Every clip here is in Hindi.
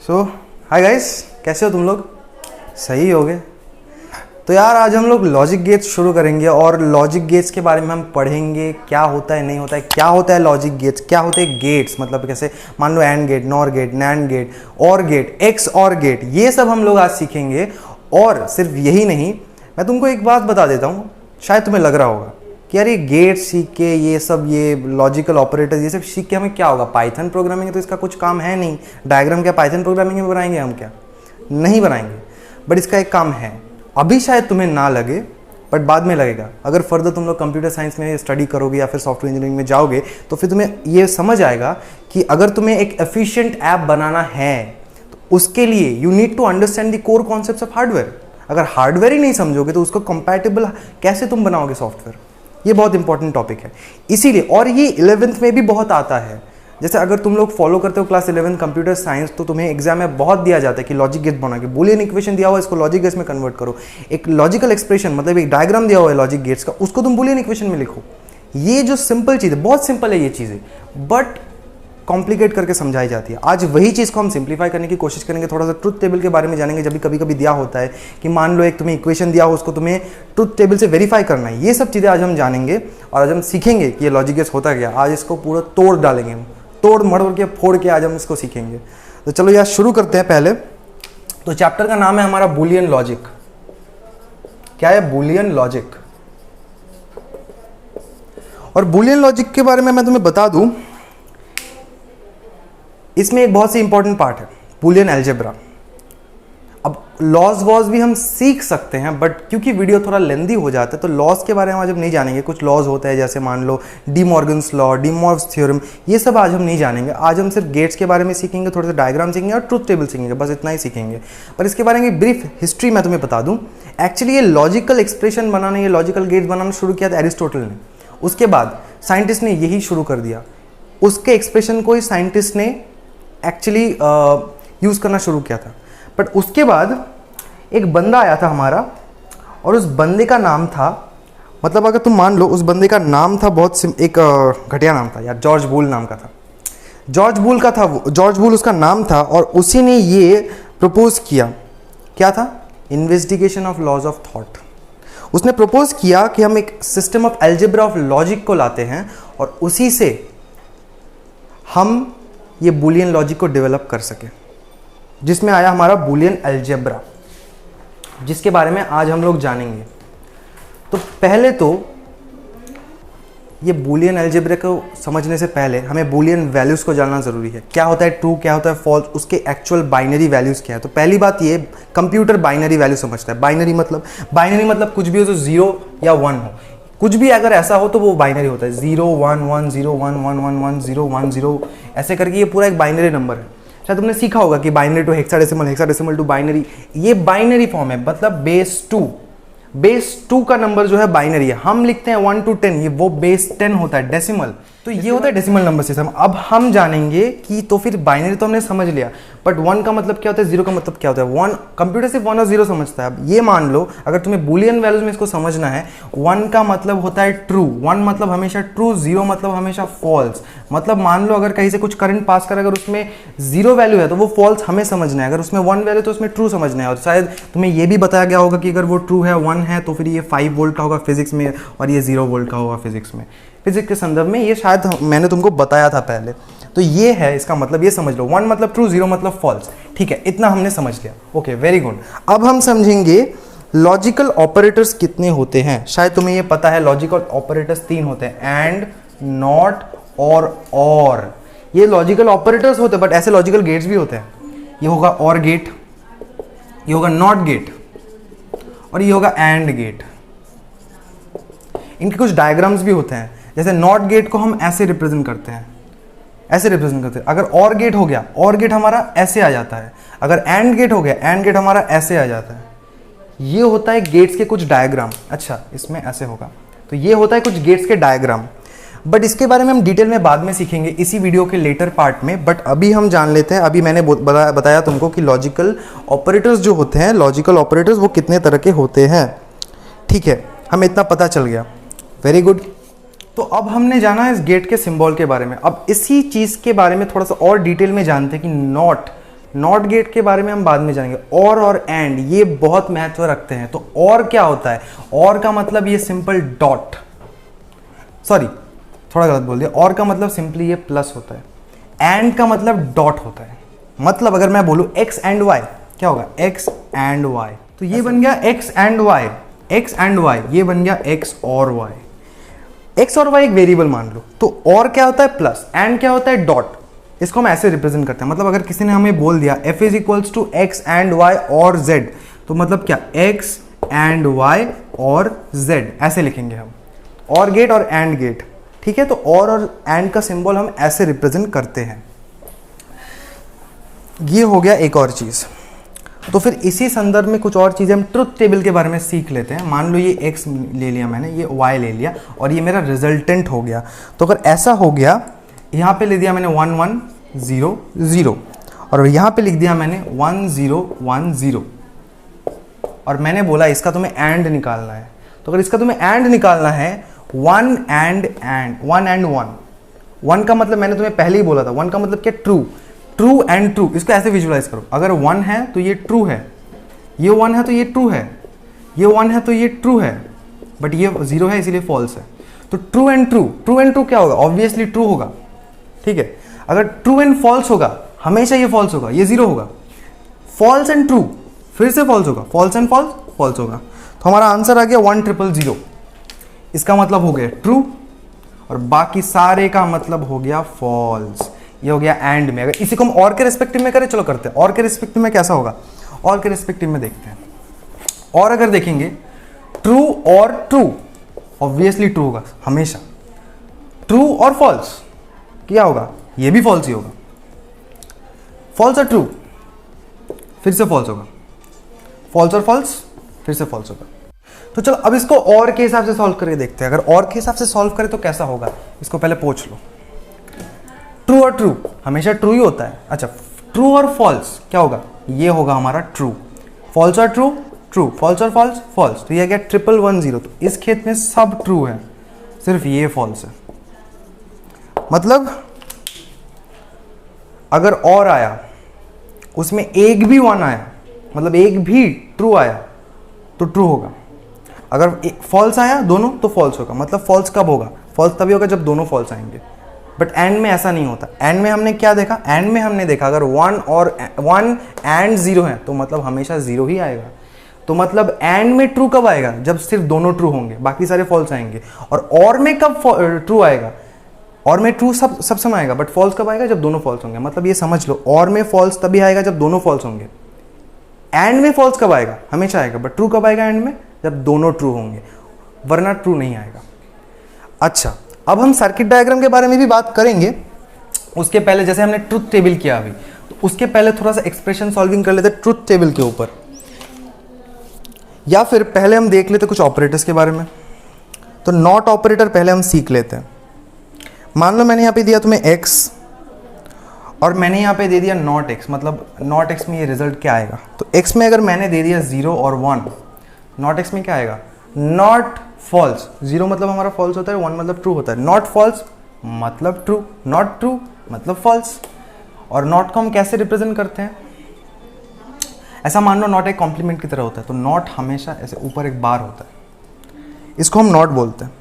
सो हाय गाइस, कैसे हो तुम लोग? सही हो गए? तो यार आज हम लोग लॉजिक गेट्स शुरू करेंगे और लॉजिक गेट्स के बारे में हम पढ़ेंगे क्या होता है, नहीं होता है, क्या होता है लॉजिक गेट्स, क्या होते हैं गेट्स, मतलब कैसे मान लो AND gate, NOR gate, NAND gate, OR gate, XOR gate, ये सब हम लोग आज सीखेंगे। और सिर्फ यही नहीं, मैं तुमको एक बात बता देता हूँ, शायद तुम्हें लग रहा होगा कि यार ये गेट सीख के, ये सब, ये लॉजिकल ऑपरेटर्स, ये सब सीख के हमें क्या होगा? पाइथन प्रोग्रामिंग है तो इसका कुछ काम है नहीं। डायग्राम क्या पाइथन प्रोग्रामिंग में बनाएंगे हम? क्या नहीं बनाएंगे, बट इसका एक काम है। अभी शायद तुम्हें ना लगे, बट बाद में लगेगा। अगर फर्दर तुम लोग कंप्यूटर साइंस में स्टडी करोगे या फिर सॉफ्टवेयर इंजीनियरिंग में जाओगे तो फिर तुम्हें ये समझ आएगा कि अगर तुम्हें एक एफिशिएंट ऐप बनाना है तो उसके लिए you need to understand the core concepts of hardware. अगर हार्डवेयर ही नहीं समझोगे तो उसको कंपैटिबल कैसे तुम बनाओगे सॉफ्टवेयर? ये बहुत इंपॉर्टेंट टॉपिक है इसीलिए। और ये 11th में भी बहुत आता है। जैसे अगर तुम लोग फॉलो करते हो क्लास 11 कंप्यूटर साइंस, तो तुम्हें एग्जाम में बहुत दिया जाता है कि लॉजिक गेट बना के, बूलियन इक्वेशन दिया हुआ है, इसको लॉजिक गेट्स में कन्वर्ट करो। एक लॉजिकल एक्सप्रेशन मतलब एक डायग्राम दिया हुआ है लॉजिक गेट्स का, उसको तुम बूलियन इक्वेशन में लिखो। ये जो सिंपल चीज़ है, बहुत सिंपल है ये चीज़ें, बट कॉम्प्लिकेट करके समझाई जाती है। आज वही चीज़ को हम सिंप्लीफाई करने की कोशिश करेंगे। थोड़ा सा ट्रुथ टेबल के बारे में जानेंगे। जब भी कभी कभी दिया होता है कि मान लो एक तुम्हें इक्वेशन दिया हो, उसको तुम्हें ट्रुथ टेबल से वेरीफाई करना है, ये सब चीज़ें आज हम जानेंगे। और आज हम सीखेंगे कि ये लॉजिक गेट्स होता क्या। आज इसको पूरा तोड़ डालेंगे हम, तोड़ मरोड़ के फोड़ के आज हम इसको सीखेंगे। तो चलो यार शुरू करते हैं। पहले तो चैप्टर का नाम है हमारा बूलियन लॉजिक। क्या है? Boolean logic. और बूलियन लॉजिक के बारे में मैं तुम्हें बता दूं, इसमें एक बहुत सी इंपॉर्टेंट पार्ट है, बूलियन अलजेब्रा। अब लॉज वॉज भी हम सीख सकते हैं, बट क्योंकि वीडियो थोड़ा लेंदी हो जाता है तो लॉज के बारे में आज हम नहीं जानेंगे। कुछ लॉज होता है जैसे मान लो De Morgan's law, De Morgan's theorem, ये सब आज हम नहीं जानेंगे। आज हम सिर्फ गेट्स के बारे में सीखेंगे, थोड़े से डायग्राम सीखेंगे और ट्रुथ टेबल सीखेंगे, बस इतना ही सीखेंगे। पर इसके बारे में ब्रीफ हिस्ट्री मैं तुम्हें बता दूं। एक्चुअली ये लॉजिकल एक्सप्रेशन बनाना, ये लॉजिकल गेट्स बनाना शुरू किया था एरिस्टोटल ने। उसके बाद साइंटिस्ट ने यही शुरू कर दिया। उसके एक्सप्रेशन को ही साइंटिस्ट ने एक्चुअली यूज़ करना शुरू किया था। बट उसके बाद एक बंदा आया था हमारा, और उस बंदे का नाम था, मतलब अगर तुम मान लो उस बंदे का नाम था एक घटिया नाम था यार, जॉर्ज बूल नाम का था। जॉर्ज बूल उसका नाम था। और उसी ने ये प्रपोज किया, क्या था? Investigation of laws of thought. उसने प्रपोज किया कि हम एक system of algebra of logic को लाते हैं और उसी से हम ये बूलियन लॉजिक को डेवलप कर सके, जिसमें आया हमारा बूलियन अलजेब्रा, जिसके बारे में आज हम लोग जानेंगे। तो पहले तो ये बूलियन अलजेब्रा को समझने से पहले हमें बूलियन वैल्यूज को जानना जरूरी है। क्या होता है ट्रू, क्या होता है फॉल्स, उसके एक्चुअल बाइनरी वैल्यूज क्या है। तो पहली बात ये, कंप्यूटर बाइनरी वैल्यू समझता है। बाइनरी मतलब कुछ भी हो जो 0 या 1 हो, कुछ भी अगर ऐसा हो तो वो बाइनरी होता है। 0 1 1 0 1 1 1 1 0 1 0 ऐसे करके ये पूरा एक बाइनरी नंबर है। शायद तुमने सीखा होगा कि binary to hexadecimal, hexadecimal to binary, ये बाइनरी फॉर्म है। मतलब बेस 2 का नंबर जो है बाइनरी है। हम लिखते हैं 1 to 10, ये वो बेस 10 होता है, डेसिमल। तो ये होता है डेसिमल नंबर सिस्टम। अब हम जानेंगे कि तो फिर बाइनरी तो हमने समझ लिया, बट 1 का मतलब क्या होता है, 0 का मतलब क्या होता है। 1 कंप्यूटर सिर्फ 1 और 0 समझता है। अब ये मान लो अगर तुम्हें बूलियन वैल्यूज में इसको समझना है, 1 का मतलब होता है ट्रू, 1 मतलब हमेशा ट्रू, 0 मतलब हमेशा फॉल्स। मतलब मान लो अगर कहीं से कुछ करंट पास कर, अगर उसमें 0 वैल्यू है तो वो फॉल्स हमें समझना है, अगर उसमें 1 वैल्यू तो उसमें ट्रू समझना है। और शायद तुम्हें ये भी बताया गया होगा कि अगर वो ट्रू है, 1 है, तो फिर ये 5 वोल्ट का होगा फिजिक्स में और ये 0 वोल्ट का होगा फिजिक्स में। फिजिक्स के संदर्भ में ये शायद मैंने तुमको बताया था पहले। तो ये है इसका मतलब, ये समझ लो। 1 मतलब ट्रू, 0 मतलब फॉल्स। ठीक है, इतना हमने समझ लिया। Okay, very good. अब हम समझेंगे लॉजिकल ऑपरेटर्स कितने होते हैं। शायद तुम्हें ये पता है, लॉजिकल ऑपरेटर्स 3 होते हैं, एंड, नॉट और। ये लॉजिकल ऑपरेटर्स होते हैं, बट ऐसे लॉजिकल गेट्स भी होते हैं। ये होगा और गेट, ये होगा नॉट गेट, और ये होगा एंड गेट। इनके कुछ डायग्राम्स भी होते हैं। जैसे नॉट गेट को हम ऐसे रिप्रेजेंट करते हैं, ऐसे रिप्रेजेंट करते हैं। अगर और गेट हो गया, और गेट हमारा ऐसे आ जाता है। अगर एंड गेट हो गया, एंड गेट हमारा ऐसे आ जाता है। ये होता है गेट्स के कुछ डायग्राम। अच्छा, इसमें ऐसे होगा, तो ये होता है कुछ गेट्स के डायग्राम। बट इसके बारे में हम डिटेल में बाद में सीखेंगे इसी वीडियो के लेटर पार्ट में। बट अभी हम जान लेते हैं, अभी मैंने बताया तुमको कि लॉजिकल ऑपरेटर्स जो होते हैं, लॉजिकल ऑपरेटर्स वो कितने तरह के होते हैं। ठीक है, हमें इतना पता चल गया, वेरी गुड। तो अब हमने जाना है इस गेट के सिंबल के बारे में। अब इसी चीज़ के बारे में थोड़ा सा और डिटेल में जानते हैं कि नॉट गेट के बारे में हम बाद में जानेंगे। और एंड ये बहुत महत्व रखते हैं। तो और क्या होता है? और का मतलब ये सिंपल डॉट, सॉरी थोड़ा गलत बोल दिया, और का मतलब सिंपली ये प्लस होता है। एंड का मतलब डॉट होता है। मतलब अगर मैं बोलूं x एंड y, क्या होगा? x एंड y, तो ये बन गया x and y, x and y, ये बन गया x और y। x और y एक वेरिएबल मान लो। तो और क्या होता है? प्लस। एंड क्या होता है? डॉट। इसको हम ऐसे रिप्रेजेंट करते हैं। मतलब अगर किसी ने हमें बोल दिया f is equals to x and y और z, तो मतलब क्या? x एंड y और z, ऐसे लिखेंगे हम। और गेट और एंड गेट, ठीक है। तो और एंड का सिंबल हम ऐसे रिप्रेजेंट करते हैं। ये हो गया एक और चीज। तो फिर इसी संदर्भ में कुछ और चीजें हम ट्रुथ टेबल के बारे में सीख लेते हैं। मान लो ये x ले लिया मैंने, ये y ले लिया, और ये मेरा रिजल्टेंट हो गया। तो अगर ऐसा हो गया, यहाँ पे ले दिया मैंने 1 1 0 0, और यहाँ पे लिख दिया मैंने 1 0 1 0, और मैंने बोला इसका तुम्हें एंड निकालना है। तो अगर इसका तुम्हें एंड निकालना है, 1 एंड 1, 1 का मतलब मैंने तुम्हें पहले ही बोला था, 1 का मतलब क्या? ट्रू। ट्रू एंड ट्रू, इसको ऐसे विजुअलाइज करो। अगर 1 है तो ये ट्रू है, ये 1 है तो ये ट्रू है, ये 1 है तो ये ट्रू है, बट ये 0 है इसलिए फॉल्स है। तो true and true, true and true क्या होगा? ऑब्वियसली ट्रू होगा, ठीक है। अगर ट्रू एंड फॉल्स होगा, हमेशा ये फॉल्स होगा, ये 0 होगा। फॉल्स एंड ट्रू फिर से फॉल्स होगा, फॉल्स एंड फॉल्स फॉल्स होगा। तो हमारा आंसर आ गया 1000। इसका मतलब हो गया ट्रू, और बाकी सारे का मतलब हो गया फॉल्स। ये हो गया एंड में। अगर इसी को हम और के रिस्पेक्टिव में करें, चलो करते हैं। और के रिस्पेक्टिव में कैसा होगा? और के रिस्पेक्टिव में देखते हैं। और अगर देखेंगे, ट्रू और ट्रू, ऑब्वियसली ट्रू होगा हमेशा। ट्रू और फॉल्स क्या होगा? ये भी फॉल्स ही होगा। फॉल्स और ट्रू फिर से फॉल्स होगा, फॉल्स और फॉल्स फिर से फॉल्स होगा। तो चलो अब इसको और के हिसाब से सॉल्व करके देखते हैं। अगर और के हिसाब से सॉल्व करें तो कैसा होगा, इसको पहले पूछ लो। ट्रू और ट्रू हमेशा ट्रू ही होता है। अच्छा, ट्रू और फॉल्स क्या होगा? ये होगा हमारा ट्रू। फॉल्स और ट्रू, ट्रू। फॉल्स और फॉल्स, फॉल्स। तो ये क्या? 1110। तो इस खेत में सब ट्रू है, सिर्फ ये फॉल्स है। मतलब अगर और आया, उसमें एक भी 1 आया, मतलब एक भी ट्रू आया, तो ट्रू होगा। अगर फॉल्स आया दोनों, तो फॉल्स होगा। मतलब फॉल्स कब होगा? फॉल्स तभी होगा जब दोनों फॉल्स आएंगे। बट एंड में ऐसा नहीं होता। एंड में हमने क्या देखा? एंड में हमने देखा अगर 1 एंड 0 है, तो मतलब हमेशा 0 ही आएगा। तो मतलब एंड में ट्रू कब आएगा? जब सिर्फ दोनों ट्रू होंगे, बाकी सारे फॉल्स आएंगे। और में कब ट्रू आएगा? और में ट्रू सब समय आएगा, बट फॉल्स कब आएगा? जब दोनों फॉल्स होंगे। मतलब ये समझ लो, और में फॉल्स तभी आएगा जब दोनों फॉल्स होंगे। एंड में फॉल्स कब आएगा? हमेशा आएगा। बट ट्रू कब आएगा? एंड में, जब दोनों ट्रू होंगे, वरना ट्रू नहीं आएगा। अच्छा, अब हम सर्किट डायग्राम के बारे में भी बात करेंगे। उसके पहले जैसे हमने ट्रुथ टेबल किया अभी, तो उसके पहले थोड़ा सा एक्सप्रेशन सॉल्विंग कर लेते ट्रुथ टेबल के ऊपर, या फिर पहले हम देख लेते कुछ ऑपरेटर्स के बारे में। तो नॉट ऑपरेटर पहले हम सीख लेते हैं। मान लो मैंने यहाँ पे दिया तुम्हें x, और मैंने यहाँ पे दे दिया नॉट x। मतलब नॉट x में ये रिजल्ट क्या आएगा? तो x में अगर मैंने दे दिया 0 और 1, नॉट x में क्या आएगा? Not false. 0 मतलब हमारा फॉल्स होता है, 1 मतलब ट्रू होता है। नॉट फॉल्स मतलब ट्रू, नॉट ट्रू मतलब फॉल्स। और नॉट को हम कैसे रिप्रेजेंट करते हैं? ऐसा मान लो नॉट एक कॉम्प्लीमेंट की तरह होता है। तो नॉट हमेशा ऐसे ऊपर एक बार होता है, इसको हम नॉट बोलते हैं।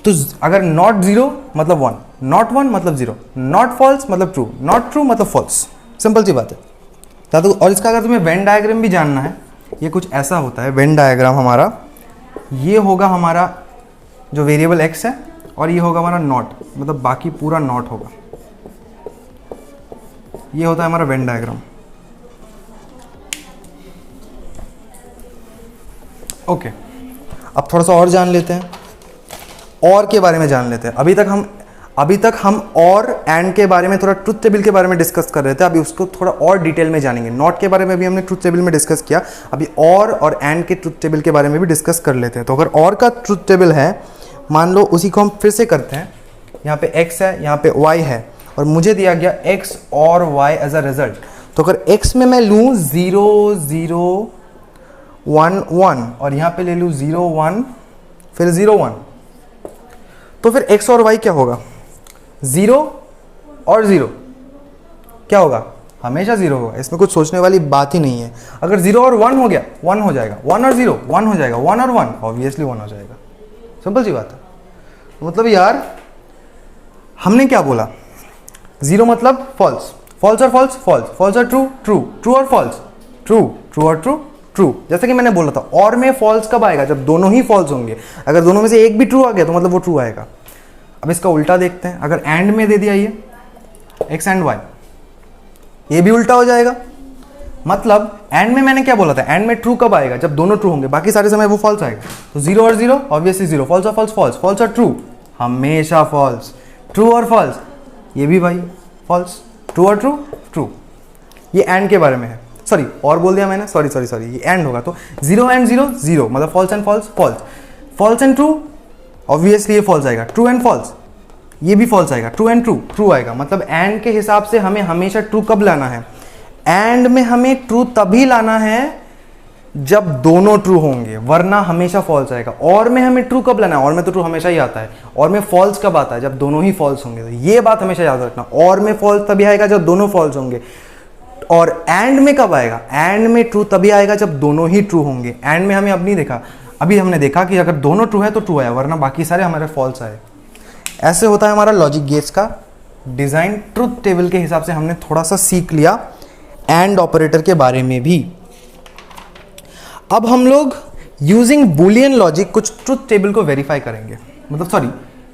तो अगर नॉट 0 मतलब 1, नॉट 1 मतलब 0, नॉट फॉल्स मतलब ट्रू, नॉट ट्रू मतलब फॉल्स। सिंपल सी बात है। तो और इसका अगर तुम्हें वेन डायग्राम भी जानना है, ये कुछ ऐसा होता है वेन डायग्राम हमारा। ये होगा हमारा जो वेरिएबल x है, और ये होगा हमारा नॉट, मतलब बाकी पूरा नॉट होगा। ये होता है हमारा वेन डायग्राम। ओके, अब थोड़ा सा और जान लेते हैं, और के बारे में जान लेते हैं। अभी तक हम और एंड के बारे में, थोड़ा ट्रुथ टेबल के बारे में डिस्कस कर रहे थे। अभी उसको थोड़ा और डिटेल में जानेंगे। नॉट के बारे में भी हमने ट्रुथ टेबल में डिस्कस किया, अभी और एंड के ट्रुथ टेबल के बारे में भी डिस्कस कर लेते हैं। तो अगर और का ट्रुथ टेबल है, मान लो उसी को हम फिर से करते हैं। यहाँ पे x है, यहाँ पे y है, और मुझे दिया गया x और y एज अ रिजल्ट। तो अगर x में मैं लूँ 0 0 1 1, और यहाँ पे ले लूँ 0 1 फिर 0 1, तो फिर x और y क्या होगा? 0 और 0 क्या होगा? हमेशा 0 होगा, इसमें कुछ सोचने वाली बात ही नहीं है। अगर 0 और 1 हो गया 1 हो जाएगा, 1 और 0 1 हो जाएगा, 1 और 1 ऑब्वियसली 1 हो जाएगा। सिंपल सी बात है। मतलब यार हमने क्या बोला, 0 मतलब फॉल्स, फॉल्स और फॉल्स, फॉल्स, फॉल्स और ट्रू, ट्रू, ट्रू और फॉल्स, ट्रू, ट्रू और ट्रू, ट्रू। जैसे कि मैंने बोला था, और में फॉल्स कब आएगा, जब दोनों ही फॉल्स होंगे। अगर दोनों में से एक भी ट्रू आ गया तो मतलब वो ट्रू आएगा। अब इसका उल्टा देखते हैं, अगर एंड में दे दिया ये x एंड y, ये भी उल्टा हो जाएगा। मतलब एंड में मैंने क्या बोला था, एंड में ट्रू कब आएगा, जब दोनों ट्रू होंगे, बाकी सारे समय वो फॉल्स आएगा। तो 0 और 0 ऑब्वियसली 0, फॉल्स और फॉल्स, फॉल्स, फॉल्स और ट्रू हमेशा फॉल्स, ट्रू और फॉल्स ये भी भाई फॉल्स, ट्रू और ट्रू, ट्रू। ये एंड के बारे में है, सॉरी और बोल दिया मैंने, सॉरी सॉरी सॉरी, ये एंड होगा। तो 0 एंड 0 0 मतलब false and false, false, false and true obviously ये फॉल्स आएगा, ट्रू एंड फॉल्स ये भी फॉल्स आएगा, ट्रू एंड ट्रू, ट्रू आएगा। मतलब एंड के हिसाब से हमें हमेशा ट्रू कब लाना है, एंड में हमें ट्रू तभी लाना है जब दोनों ट्रू होंगे, वरना हमेशा फॉल्स आएगा। और में हमें ट्रू कब लाना है, और में तो ट्रू हमेशा ही आता है, और में फॉल्स कब आता है, जब दोनों ही फॉल्स होंगे। तो ये बात हमेशा याद रखना, और में फॉल्स तभी आएगा जब दोनों फॉल्स होंगे। और एंड में कब आएगा, एंड में ट्रू तभी आएगा जब दोनों ही ट्रू होंगे। एंड में हमें अब नहीं देखा, अभी हमने देखा कि अगर दोनों ट्रू है तो ट्रू आया, वरना बाकी सारे हमारे फॉल्स आए। ऐसे होता है हमारा लॉजिक गेट्स का डिजाइन। ट्रुथ टेबल के हिसाब से हमने थोड़ा सा सीख लिया एंड ऑपरेटर के बारे में भी। अब हम लोग यूजिंग बुलियन लॉजिक कुछ ट्रुथ टेबल को वेरीफाई करेंगे, मतलब सॉरी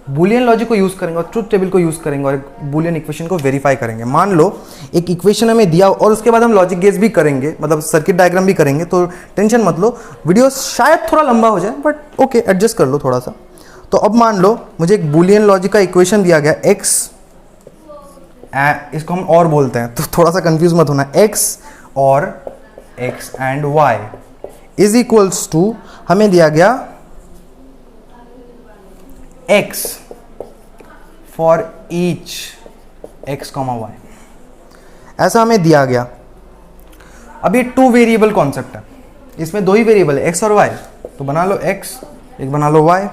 बुलियन लॉजिक को यूज करेंगे और ट्रुथ टेबल को यूज करेंगे और बुलियन इक्वेशन को वेरीफाई करेंगे। मान लो एक इक्वेशन हमें दिया और उसके बाद हम लॉजिक गेट्स भी करेंगे, मतलब सर्किट डायग्राम भी करेंगे। तो टेंशन मत लो, वीडियो शायद थोड़ा लंबा हो जाए, बट ओके एडजस्ट कर लो थोड़ा सा। तो अब मान लो मुझे एक बुलियन लॉजिक का इक्वेशन दिया गया x, इसको हम और बोलते हैं तो थोड़ा सा कंफ्यूज मत होना, x और x and y is equals to, हमें दिया गया x for each x, y, ऐसा हमें दिया गया। अब ये 2 वेरिएबल कॉन्सेप्ट है, इसमें 2 ही वेरिएबल है x और y, तो बना लो x, एक बना लो y।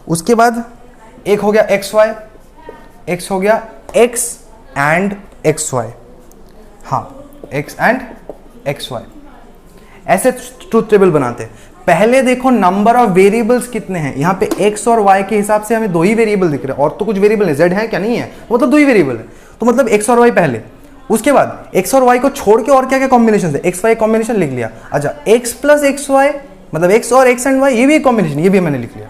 उसके बाद एक हो गया xy, x हो गया x एंड xy, हाँ x एंड xy। ऐसे ट्रुथ टेबल बनाते हैं। पहले देखो नंबर ऑफ वेरिएबल्स कितने हैं, यहाँ पे x और y के हिसाब से हमें 2 ही वेरिएबल दिख रहे हैं, और तो कुछ वेरिएबल है, z है क्या, नहीं है, मतलब 2 ही वेरिएबल है। तो मतलब x और y पहले, उसके बाद x और y को छोड़ के और क्या क्या कॉम्बिनेशन है, x y कॉम्बिनेशन लिख लिया। अच्छा x प्लस xy मतलब x और x एंड y, ये भी एक कॉम्बिनेशन, ये भी मैंने लिख लिया।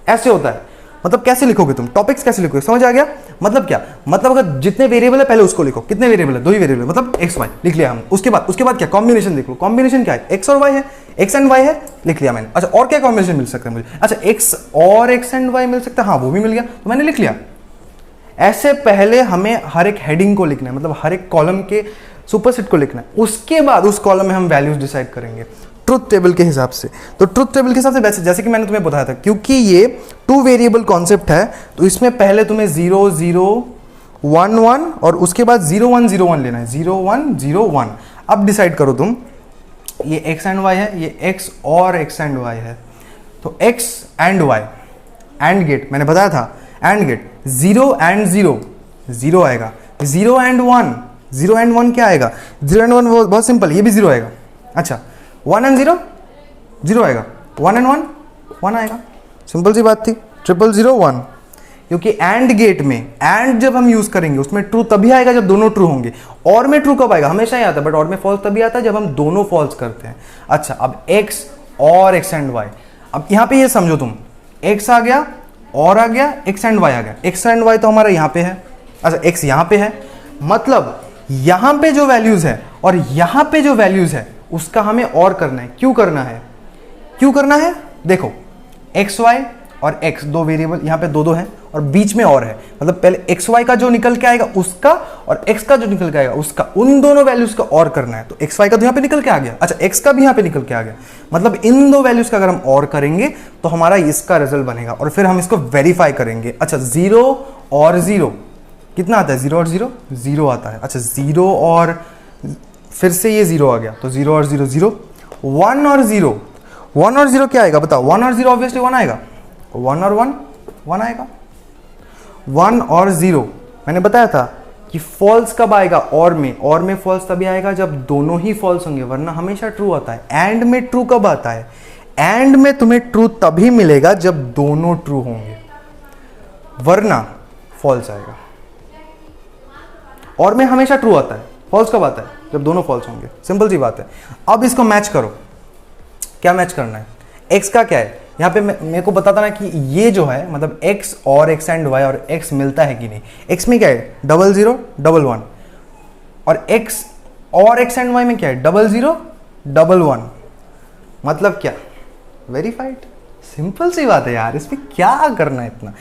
ऐसे होता है। मतलब कैसे लिखोगे तुम, टॉपिक्स कैसे लिखोगे, समझ आ गया। मतलब क्या, मतलब अगर जितने वेरिएबल है पहले उसको लिखो, कितने वेरिएबल है, 2 ही वेरिएबल, मतलब x y लिख लिया हम। उसके बाद क्या, कॉम्बिनेशन देख लो, कॉम्बिनेशन क्या है, x और y है, x एंड y है, लिख लिया मैंने। अच्छा और क्या कॉम्बिनेशन मिल सकता है मुझे, अच्छा x और x एंड y मिल सकता है, हाँ वो भी मिल गया, तो मैंने लिख लिया। ऐसे पहले हमें हर एक हेडिंग को लिखना है, मतलब हर एक कॉलम के सुपरसेट को लिखना है, उसके बाद उस कॉलम में हम वैल्यूज डिसाइड करेंगे ट्रुथ टेबल के हिसाब से। तो ट्रुथ टेबल के हिसाब से वैसे जैसे कि मैंने तुम्हें बताया था, क्योंकि ये 2 वेरिएबल कॉन्सेप्ट है, तो इसमें पहले तुम्हें 0 0 1 1 और उसके बाद 0 1 0 1 लेना है, 0 1 0 1। अब डिसाइड करो तुम, ये x एंड y है, ये x और x एंड y है, तो x and y and gate मैंने बताया था, एंड गेट 0 एंड 0 0 आएगा, 0 एंड 1 0 एंड 1 क्या आएगा, 0 एंड 1 बहुत सिंपल, ये भी 0 आएगा। अच्छा 1 एंड 0 0 आएगा, 1 एंड 1 1 आएगा, सिंपल सी बात थी, 0 0 1। क्योंकि एंड गेट में एंड जब हम यूज करेंगे उसमें ट्रू तभी आएगा जब दोनों ट्रू होंगे। और में ट्रू कब आएगा, हमेशा ही आता है, बट और में फॉल्स तभी आता है जब हम दोनों फॉल्स करते हैं। अच्छा अब x और x एंड y, अब यहां पे ये समझो तुम, x आ गया और आ गया, x एंड y आ गया, x एंड y तो हमारा यहां पे है, अच्छा x यहां पे है, मतलब यहां पे जो वैल्यूज है और यहां पे जो वैल्यूज है उसका हमें और करना है। क्यों करना है, क्यों करना है, देखो एक्स वाई और एक्स 2 वेरिएबल यहाँ पे 2 हैं और बीच में और है, मतलब पहले एक्स वाई का जो निकल के आएगा उसका और एक्स का जो निकल के आएगा उसका, उन दोनों वैल्यूज का और करना है। तो एक्स वाई का तो यहाँ पे निकल के आ गया, अच्छा एक्स का भी यहाँ पे निकल के आ गया, मतलब इन 2 वैल्यूज का अगर हम और करेंगे तो हमारा इसका रिजल्ट बनेगा और फिर हम इसको वेरीफाई करेंगे। अच्छा 0 और 0 कितना आता है, 0 और 0 0 आता है। अच्छा 0 और फिर से ये 0 आ गया, तो 0 और 0 0, 1 और 0, 1 और 0 क्या आएगा बताओ, 1 और 0 ऑब्वियसली 1 आएगा, 1 और 1 1 आएगा, 1 और 0 मैंने बताया था कि फॉल्स कब आएगा और में फॉल्स तभी आएगा जब दोनों ही फॉल्स होंगे, वरना हमेशा ट्रू आता है। एंड में ट्रू कब आता है? एंड में तुम्हें ट्रू तभी मिलेगा जब दोनों ट्रू होंगे, वरना फॉल्स आएगा। और में हमेशा ट्रू आता है, फॉल्स कब आता है? जब दोनों फॉल्स होंगे। सिंपल सी बात है। अब इसको मैच करो। क्या मैच करना है? x का क्या है यहाँ पे? मेरे को बताता ना कि ये जो है मतलब x और x एंड y और x मिलता है कि नहीं। x में क्या है? 00 11 और x और x एंड y में क्या है? 00 11। मतलब क्या? वेरीफाइड। सिंपल सी बात है यार, इसमें क्या करना है इतना।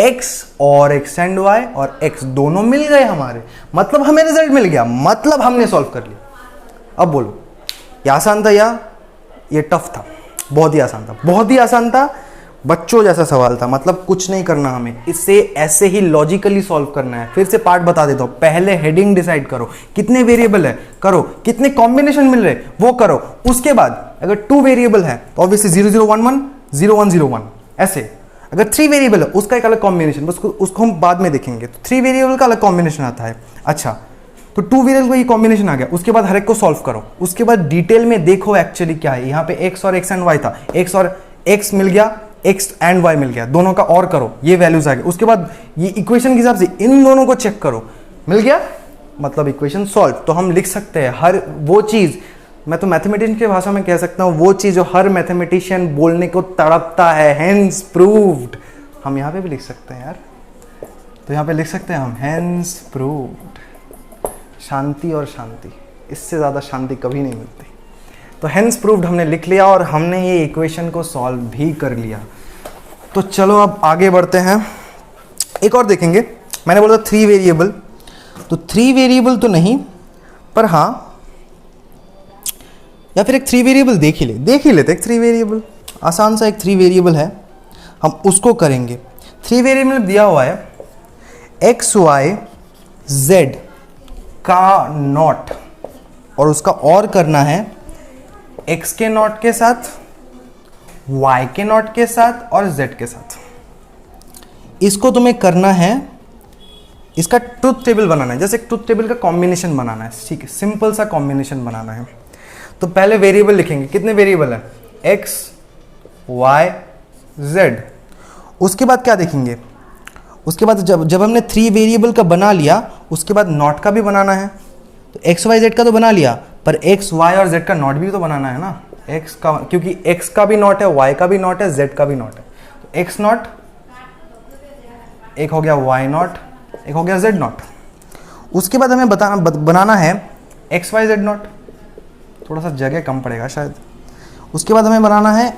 x और x एंड y और x दोनों मिल गए हमारे, मतलब हमें रिजल्ट मिल गया, मतलब हमने सॉल्व कर लिया। अब बोलो, ये आसान था या ये टफ था? बहुत ही आसान था, बहुत ही आसान था। बच्चों जैसा सवाल था, मतलब कुछ नहीं करना हमें, इसे ऐसे ही लॉजिकली सॉल्व करना है। फिर से पार्ट बता देता हूं। पहले हेडिंग डिसाइड करो, कितने वेरिएबल है करो, कितने कॉम्बिनेशन मिल रहे वो करो। उसके बाद अगर 2 वेरिएबल है तो ऑब्वियसली 0011 0101 ऐसे। अगर 3 वेरिएबल है उसका एक अलग कॉम्बिनेशन, उसको हम बाद में देखेंगे। तो 3 वेरिएबल का अलग कॉम्बिनेशन आता है। अच्छा, तो 2 वेरिएबल का ये कॉम्बिनेशन आ गया। उसके बाद हर एक को सॉल्व करो। उसके बाद डिटेल में देखो एक्चुअली क्या है। यहाँ पे x और x एंड y था, x और x मिल गया, x एंड y मिल गया, दोनों का और करो, ये वैल्यूज आ गए। उसके बाद ये इक्वेशन के हिसाब से इन दोनों को चेक करो, मिल गया, मतलब इक्वेशन सॉल्व। तो हम लिख सकते हैं हर वो चीज, मैं तो मैथमेटिशियन की भाषा में कह सकता हूँ, वो चीज जो हर मैथमेटिशियन बोलने को तड़पता है, हेंस प्रूव्ड। हम यहाँ पे भी लिख सकते हैं यार, तो यहाँ पे लिख सकते हैं हम हेंस प्रूव्ड। शांति और शांति, इससे ज़्यादा शांति कभी नहीं मिलती। तो हेंस प्रूव्ड हमने लिख लिया और हमने ये इक्वेशन को सॉल्व भी कर लिया। तो चलो अब आगे बढ़ते हैं, एक और देखेंगे। मैंने बोला 3 वेरिएबल, तो 3 वेरिएबल तो नहीं, पर हाँ, या फिर एक 3 वेरिएबल देख ही लेते। एक 3 वेरिएबल आसान सा, एक 3 वेरिएबल है, हम उसको करेंगे। 3 वेरिएबल दिया हुआ है x y z का नॉट, और उसका और करना है x के नॉट के साथ, y के नॉट के साथ और z के साथ। इसको तुम्हें करना है, इसका ट्रुथ टेबल बनाना है, जैसे एक ट्रुथ टेबल का कॉम्बिनेशन बनाना है। ठीक है, सिंपल सा कॉम्बिनेशन बनाना है। तो पहले वेरिएबल लिखेंगे, कितने वेरिएबल है? x y z। उसके बाद क्या देखेंगे? उसके बाद जब हमने 3 वेरिएबल का बना लिया, उसके बाद नॉट का भी बनाना है। तो x y z का तो बना लिया, पर x y और z का नॉट भी तो बनाना है ना। x का, क्योंकि x का भी नॉट है, y का भी नॉट है, z का भी नॉट है। तो x नॉट एक हो गया, y नॉट एक हो गया, z नॉट। उसके बाद हमें बनाना है x y z नॉट, थोड़ा सा जगह कम पड़ेगा शायद। उसके बाद हमें बनाना है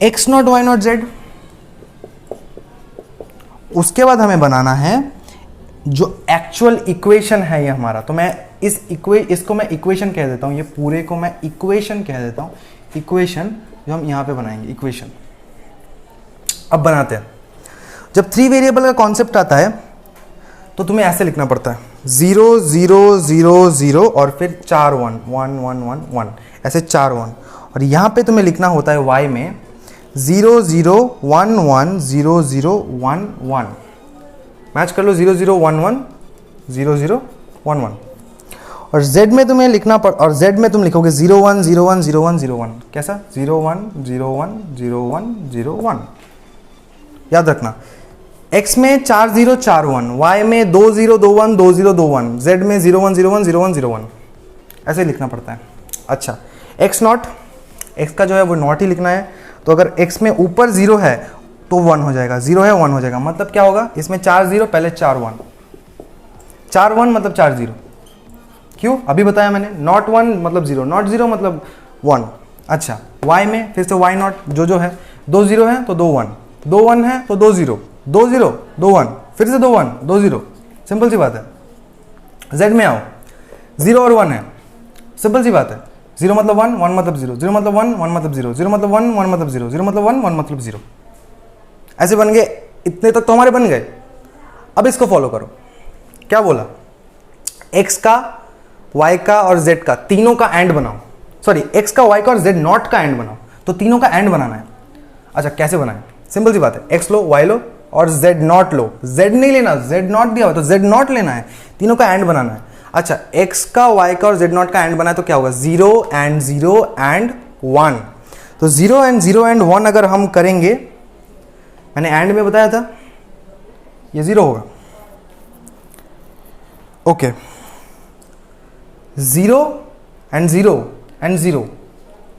x not y not z। उसके बाद हमें बनाना है जो एक्चुअल इक्वेशन है ये हमारा। तो मैं इसको मैं इक्वेशन कह देता हूं, ये पूरे को मैं इक्वेशन कह देता हूं। इक्वेशन जो हम यहां पे बनाएंगे, इक्वेशन। अब बनाते हैं। जब 3 वेरिएबल का कॉन्सेप्ट आता है तो तुम्हें ऐसे लिखना पड़ता है 0 0 0 0 और फिर 4 1 1 1 1 1, ऐसे 4 1। और यहां पे तुम्हें लिखना होता है y में 0 0 1 1 0 0 1 1। मैच कर लो 0 0 1 1 0 0 1 1। और z में तुम्हें लिखना और z में तुम लिखोगे 0 1 0 1 0 1 0 1। कैसा? 0 1 0 1 0 1 0 1। याद रखना, x में 4 0 4 1, y में 2 0 2 1 2 0 2 1, z में 0 1 0 1 0 1 0 1। ऐसे लिखना पड़ता है। अच्छा, x नॉट, x का जो है वो नॉट ही लिखना है। तो अगर x में ऊपर 0 है तो 1 हो जाएगा, 0 है 1 हो जाएगा। मतलब क्या होगा? इसमें 4 0 पहले 4 1, 4 1 मतलब 4 0। क्यों? अभी बताया मैंने, नॉट 1 मतलब 0, नॉट 0 मतलब 1। अच्छा, y में फिर से y नॉट जो है, 2 0 है तो 2 1, 2 1 है तो 2 0, 2 0 2 1, फिर से 2 1 2 0। सिंपल सी बात है। z में आओ, 0 और 1 है, सिंपल सी बात है। 0 मतलब 1, 1 मतलब 0, 0 मतलब 1, 1 मतलब 0, 0 मतलब 1, 1 मतलब 0, 0 मतलब 1, 1 मतलब 0। ऐसे बन गए, इतने तक तो हमारे बन गए। अब इसको फॉलो करो। क्या बोला? x का, y का और z का, तीनों का एंड बनाओ। सॉरी, x का, y का और z नॉट का एंड बनाओ। तो तीनों का एंड बनाना है। अच्छा, कैसे बनाए? सिंपल सी बात है, x लो, y लो, और z नॉट लो, z नहीं लेना, z नॉट दिया हुआ तो z नॉट लेना है, तीनों का एंड बनाना है। अच्छा, x का, y का और z नॉट का एंड बना है तो क्या होगा, 0 एंड 0 एंड 1। तो 0 एंड 0 एंड 1 अगर हम करेंगे, मैंने एंड में बताया था ये 0 होगा। ओके, 0 एंड 0 एंड 0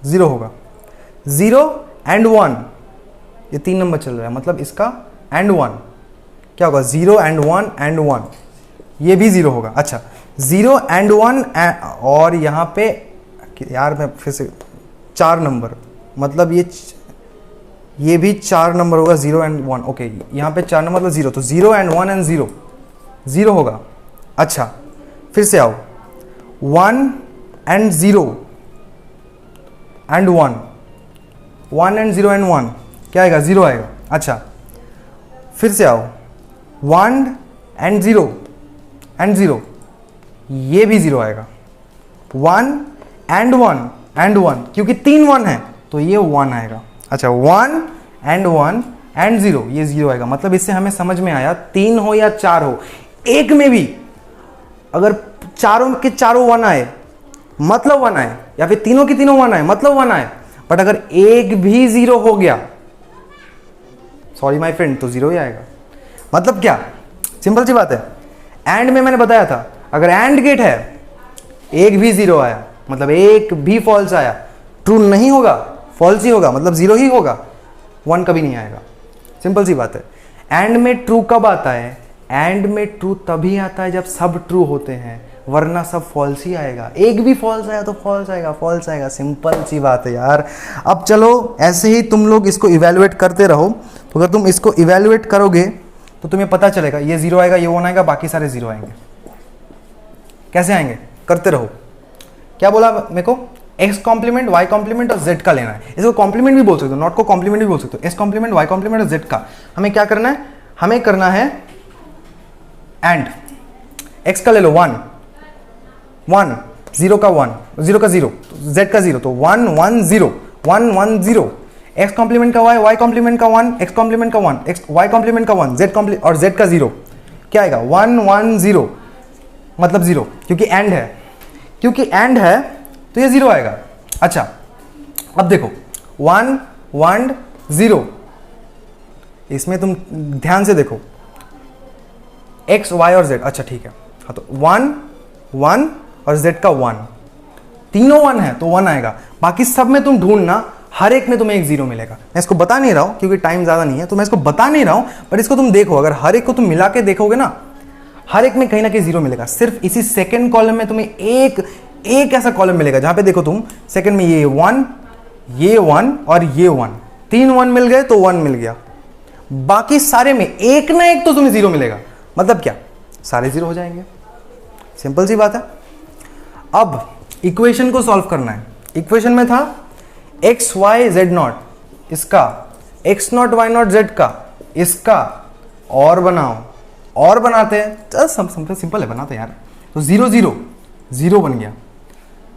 0 होगा, 0 एंड 1 ये 3 नंबर चल रहा है, मतलब इसका एंड 1 क्या होगा, 0 एंड 1 एंड 1 ये भी 0 होगा। अच्छा, 0 एंड 1 और यहाँ पे यार मैं फिर से 4 नंबर, मतलब ये भी 4 नंबर होगा, 0 एंड 1। ओके, यहाँ पे 4 नंबर मतलब 0, तो 0 एंड 1 एंड 0 0 होगा। अच्छा, फिर से आओ, 1 एंड 0 एंड 1, 1 एंड 0 एंड 1 क्या आएगा, 0 आएगा। अच्छा, फिर से आओ, 1 एंड 0 एंड 0 ये भी 0 आएगा। 1 एंड 1 एंड 1 क्योंकि 3 1 है तो ये 1 आएगा। अच्छा, 1 एंड 1 एंड 0 ये 0 आएगा। मतलब इससे हमें समझ में आया 3 हो या 4 हो, एक में भी अगर चारों के चारों 1 आए मतलब 1 आए, या फिर तीनों के तीनों 1 आए मतलब 1 आए, बट अगर एक भी 0 हो गया, सॉरी माय फ्रेंड, तो 0 ही आएगा। मतलब क्या, सिंपल सी बात है। एंड में मैंने बताया था अगर एंड गेट है, एक भी 0 आया मतलब एक भी फॉल्स आया, ट्रू नहीं होगा, फॉल्स ही होगा, मतलब 0 ही होगा, 1 कभी नहीं आएगा। सिंपल सी बात है। एंड में ट्रू कब आता है, एंड में ट्रू तभी आता है जब सब ट्रू होते हैं, वरना सब फॉल्स ही आएगा। एक भी फॉल्स आया तो फॉल्स आएगा, फॉल्स आएगा, सिंपल सी बात है यार। अब चलो ऐसे ही तुम लोग इसको इवेलुएट करते रहो, तो अगर तुम इसको इवेलुएट करोगे तो तुम्हें पता चलेगा ये 0 आएगा, ये 1 आएगा, बाकी सारे 0 आएंगे। कैसे आएंगे, करते रहो। क्या बोला मेरे को, x कॉम्प्लीमेंट, y कॉम्प्लीमेंट और z का लेना है। इसको कॉम्प्लीमेंट भी बोल सकते हो, नॉट को कॉम्प्लीमेंट भी बोल सकते हो। x कॉम्प्लीमेंट, y कॉम्प्लीमेंट और z का हमें क्या करना है, हमें करना है एंड। x का ले लो 1 1, 0 का 1, 0 का 0, z का 0, तो 1 1 0 1 1 0। x कॉम्प्लीमेंट का y, y कॉम्प्लीमेंट का 1, x कॉम्प्लीमेंट का 1, x y कॉम्प्लीमेंट का 1, z कॉम्प्लीमेंट और z का 0 क्या आएगा, 1 1 0 मतलब 0, क्योंकि एंड है, क्योंकि एंड है तो ये 0 आएगा। अच्छा, अब देखो 1 1 0, इसमें तुम ध्यान से देखो x y और z। अच्छा ठीक है, हाँ तो 1 1 और z का 1, तीनों 1 है तो 1 आएगा। बाकी सब में तुम ढूंढना, हर एक में तुम्हें एक 0 मिलेगा। मैं इसको बता नहीं रहा हूं क्योंकि टाइम ज्यादा नहीं है, तो मैं इसको बता नहीं रहा हूं, पर इसको तुम देखो, अगर हर एक को तुम मिला के देखोगे ना, हर एक में कहीं ना कहीं 0 मिलेगा। सिर्फ इसी सेकंड कॉलम में तुम्हें एक ऐसा कॉलम मिलेगा जहां पे देखो तुम सेकंड में ये 1 और ये 1, 3 1 मिल गए तो 1 मिल गया। बाकी सारे में एक ना एक तो तुम्हें 0 मिलेगा। मतलब क्या, सारे 0 हो जाएंगे। सिंपल सी बात है। अब इक्वेशन को सॉल्व करना है। इक्वेशन में था x y z नॉट, इसका x not y not z का, इसका और बनाओ, और बनाते हैं, सिंपल है, बनाते हैं यार। तो 0 0 0 बन गया,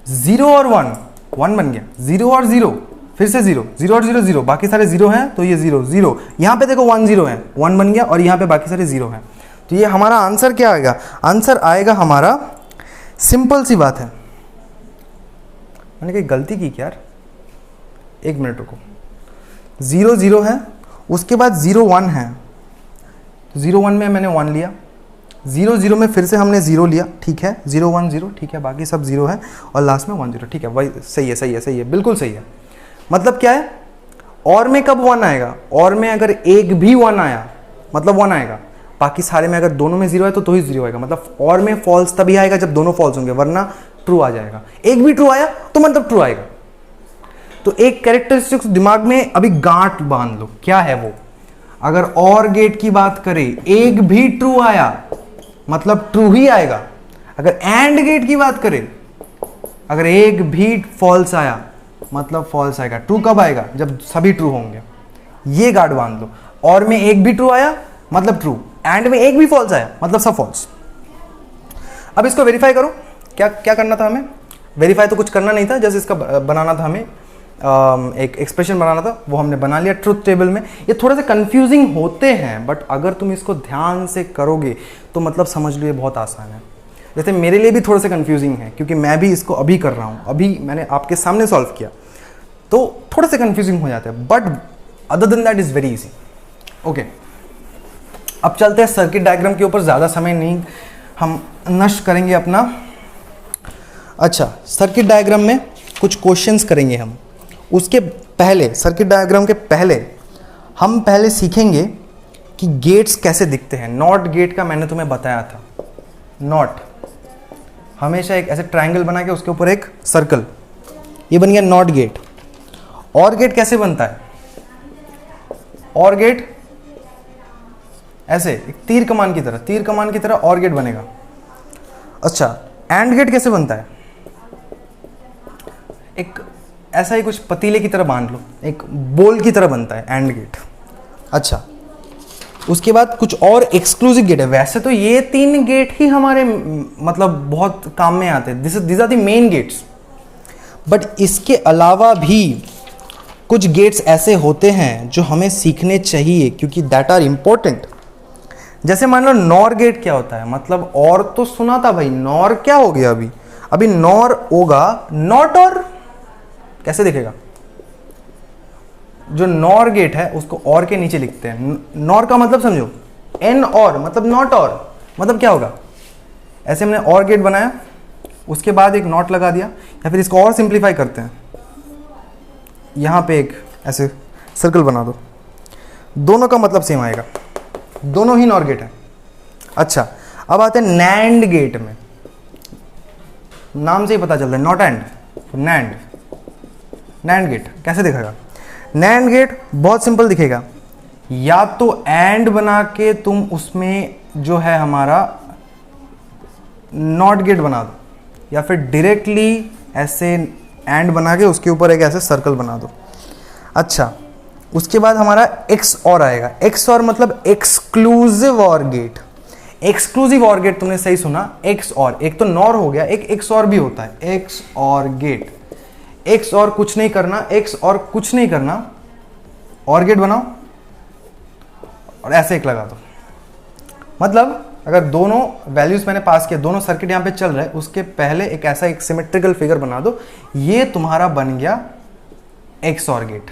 0 और 1 1 बन गया, 0 और 0 फिर से 0 0 और 0 0, बाकी सारे 0 हैं तो ये 0 0, यहां पे देखो 1 0 है, 1 बन गया, और यहां पे बाकी सारे 0 हैं। तो ये हमारा आंसर क्या आएगा, आंसर आएगा हमारा, सिंपल सी बात है। मैंने कहीं गलती की क्या यार, एक मिनट रुको। 0 0 है, उसके बाद 0 1 है, तो 0 1 में मैंने 1 लिया, 0 0 में फिर से हमने 0 लिया, ठीक है, 0 1 0, ठीक है, बाकी सब 0 है, और लास्ट में 1 0, ठीक है, वही सही है, सही है, सही है, बिल्कुल सही है। मतलब क्या है, और में कब 1 आएगा, और में अगर एक भी 1 आया मतलब 1 आएगा, बाकी सारे में अगर दोनों में 0 है तो ही 0 आएगा। मतलब और में फॉल्स तभी आएगा जब दोनों फॉल्स होंगे, वरना ट्रू आ जाएगा। एक भी ट्रू आया तो मतलब ट्रू आएगा। तो एक कैरेक्टरिस्टिक्स दिमाग में अभी गांठ बांध लो, क्या है वो, अगर और गेट की बात करें, एक भी ट्रू आया मतलब ट्रू ही आएगा। अगर एंड गेट की बात करें, अगर एक भी फॉल्स आया मतलब फॉल्स आएगा। ट्रू कब आएगा, जब सभी ट्रू होंगे। ये गार्ड बांध लो। और में एक भी ट्रू आया मतलब ट्रू, एंड में एक भी फॉल्स आया मतलब सब फॉल्स। अब इसको वेरीफाई करो। क्या क्या करना था हमें, वेरीफाई तो कुछ करना नहीं था, जस्ट इसका बनाना था हमें एक एक्सप्रेशन बनाना था, वो हमने बना लिया ट्रुथ टेबल में। ये थोड़ा सा कंफ्यूजिंग होते हैं, बट अगर तुम इसको ध्यान से करोगे तो मतलब समझ लो ये बहुत आसान है। जैसे मेरे लिए भी थोड़ा सा कंफ्यूजिंग है, क्योंकि मैं भी इसको अभी कर रहा हूँ, अभी मैंने आपके सामने सॉल्व किया, तो थोड़ा सा कंफ्यूजिंग हो जाता है, but other than that is very easy. Okay, अब चलते हैं सर्किट डायग्राम के ऊपर, ज़्यादा समय नहीं हम नष्ट करेंगे अपना। अच्छा, सर्किट डायग्राम में कुछ क्वेश्चंस करेंगे हम। उसके पहले, सर्किट डायग्राम के पहले हम पहले सीखेंगे कि गेट्स कैसे दिखते हैं। नॉट गेट का मैंने तुम्हें बताया था। नॉट हमेशा एक ऐसे ट्रायंगल बना के उसके ऊपर एक सर्कल, ये बन गया नॉट गेट। और गेट कैसे बनता है? और गेट ऐसे एक तीर कमान की तरह और गेट बनेगा। अच्छा, एंड गेट कैसे बनता है? एक ऐसा ही कुछ पतीले की तरह बांध लो, एक बोल की तरह बनता है एंड गेट। अच्छा, उसके बाद कुछ और एक्सक्लूसिव गेट है। वैसे तो ये 3 गेट ही हमारे मतलब बहुत काम में आते हैं, this are the main gates, but इसके अलावा भी कुछ गेट्स ऐसे होते हैं जो हमें सीखने चाहिए, क्योंकि दैट आर इंपॉर्टेंट। जैसे मान लो नॉर गेट क्या होता है, मतलब और तो सुना था भाई, नॉर क्या हो गया अभी नॉर होगा नॉट और, कैसे दिखेगा? जो नॉर गेट है उसको और के नीचे लिखते हैं। नॉर का मतलब समझो, एन और मतलब नॉट और, मतलब क्या होगा? ऐसे हमने और गेट बनाया, उसके बाद एक नॉट लगा दिया, या फिर इसको और सिंप्लीफाई करते हैं, यहां पे एक ऐसे सर्कल बना दो, दोनों का मतलब सेम आएगा, दोनों ही नॉर गेट है। अच्छा, अब आते हैं नैंड गेट में। नाम से ही पता चलता है, not and, nand. Nand gate कैसे दिखेगा? नैंड गेट बहुत सिंपल दिखेगा, या तो एंड बना के तुम उसमें जो है हमारा नॉट गेट बना दो, या फिर डायरेक्टली ऐसे एंड बना के उसके ऊपर एक ऐसे सर्कल बना दो। अच्छा, उसके बाद हमारा एक्स और आएगा। एक्स और मतलब एक्सक्लूसिव और गेट। एक्सक्लूसिव और गेट तुमने सही सुना, एक्स और, एक तो नॉर हो गया, एक एक्स और भी होता है, एक्स और गेट। एक्स और कुछ नहीं करना, एक्स और कुछ नहीं करना, और गेट बनाओ और ऐसे एक लगा दो। मतलब अगर दोनों वैल्यूज मैंने पास किया, दोनों सर्किट यहां पे चल रहा है, उसके पहले एक ऐसा एक सिमेट्रिकल फिगर बना दो, ये तुम्हारा बन गया एक्स और गेट।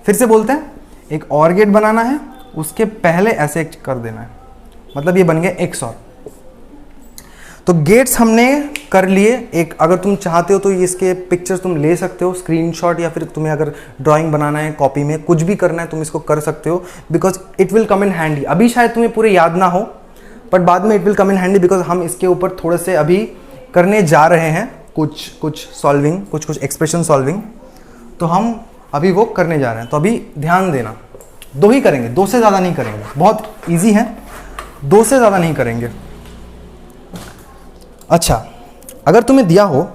फिर से बोलते हैं, एक और गेट बनाना है, उसके पहले ऐसे एक कर देना है, मतलब ये बन गया एक्स और। तो गेट्स हमने कर लिए। एक अगर तुम चाहते हो तो इसके पिक्चर्स तुम ले सकते हो, स्क्रीनशॉट, या फिर तुम्हें अगर ड्राइंग बनाना है, कॉपी में कुछ भी करना है, तुम इसको कर सकते हो, because it will come in handy. अभी शायद तुम्हें पूरे याद ना हो, बट बाद में it will come in handy, because हम इसके ऊपर थोड़े से अभी करने जा रहे हैं, कुछ सॉल्विंग, कुछ एक्सप्रेशन सॉल्विंग, तो हम अभी वो करने जा रहे हैं। तो अभी ध्यान देना, 2 ही करेंगे, 2 से ज़्यादा नहीं करेंगे, बहुत ईजी है, 2 से ज़्यादा नहीं करेंगे। अच्छा, अगर तुम्हें दिया हो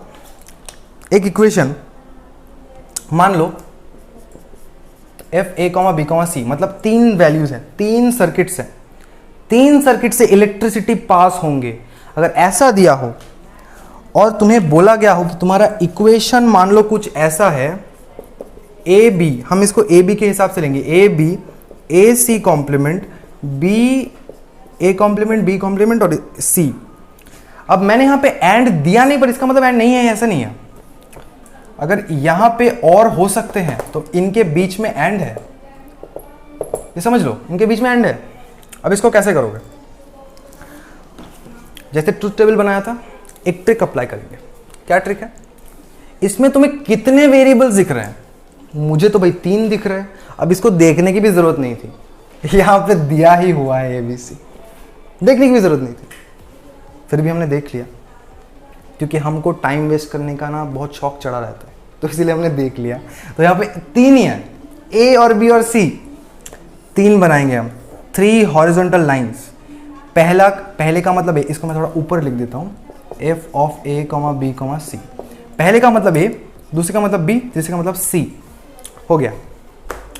एक इक्वेशन, मान लो F A comma B comma C, मतलब 3 वैल्यूज हैं, 3 सर्किट्स हैं, 3 सर्किट से इलेक्ट्रिसिटी पास होंगे। अगर ऐसा दिया हो और तुम्हें बोला गया हो कि तुम्हारा इक्वेशन मान लो कुछ ऐसा है, ए बी, हम इसको ए बी के हिसाब से लेंगे, A B, A C complement, B A complement, B complement और सी। अब मैंने यहां पे एंड दिया नहीं, पर इसका मतलब एंड नहीं है, ऐसा नहीं है। अगर यहां पे और हो सकते हैं तो इनके बीच में एंड है, ये समझ लो, इनके बीच में एंड है। अब इसको कैसे करोगे? जैसे ट्रुथ टेबल बनाया था, एक ट्रिक अप्लाई करेंगे। क्या ट्रिक है? इसमें तुम्हें कितने वेरिएबल्स दिख रहे हैं? मुझे तो भाई 3 दिख रहे हैं। अब इसको देखने की भी जरूरत नहीं थी, यहां पे दिया ही हुआ है ABC, देखने की भी जरूरत नहीं थी, फिर भी हमने देख लिया, क्योंकि हमको टाइम वेस्ट करने का ना बहुत शौक चढ़ा रहता है, तो इसीलिए हमने देख लिया। तो यहाँ पे 3 ही है, A और B और C, 3 बनाएंगे हम, 3 हॉरिजॉन्टल लाइंस। पहले का मतलब है, इसको मैं थोड़ा ऊपर लिख देता हूँ, F of A, B, C। पहले का मतलब A, दूसरे का मतलब B, तीसरे का मतलब C। हो गया।